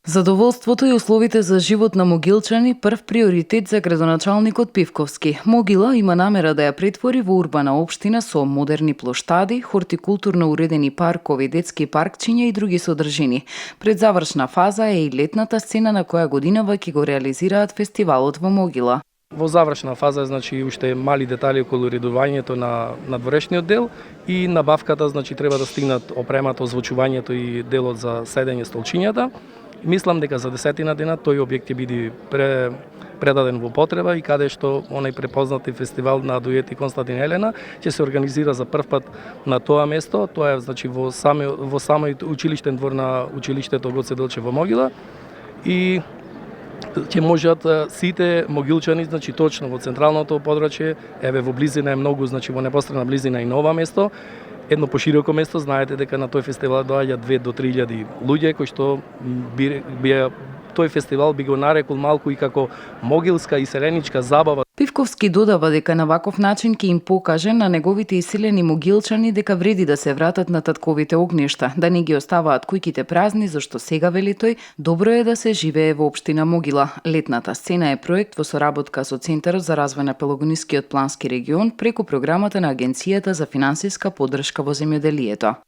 Задоволството и условите за живот на Могилчани прв приоритет за градоначалникот Пивковски. Могила има намера да ја претвори во урбана општина со модерни плоштади, хортикултурно уредени паркови, детски паркчиња и други содржини. Пред завршна фаза е и летната сцена на која годинава ќе го реализираат фестивалот во Могила. Во завршна фаза, значи, уште мали детали околу редувањето на надворешниот дел и набавката, значи, треба да стигнат опремата, озвучувањето и делот за седење столчињата. Мислам дека за 10 дена тој објект ќе биде предаден во потреба и каде што онај препознати фестивал на дуети Константин Елена ќе се организира за прв пат на тоа место. Тоа е, значи, во самиот училиштен двор на училиштето Гоце Делчев во Могила и ќе можат сите могилчани, значи точно во централното подрачје, еве во близина е многу, значи во непосредна близина и на ова место, едно пошироко место, знаете дека на тој фестивал доаѓа 2 до 3000 луѓе кои што тој фестивал би го нарекол малку и како могилска и селеничка забава. Пивковски додава дека на ваков начин ќе им покаже на неговите иселени могилчани дека вреди да се вратат на татковите огништа, да не ги оставаат куќите празни, зашто сега, вели тој, добро е да се живее во општина Могила. Летната сцена е проект во соработка со Центарот за развој на Пелагонискиот плански регион преку програмата на Агенцијата за финансиска поддршка во земјоделието.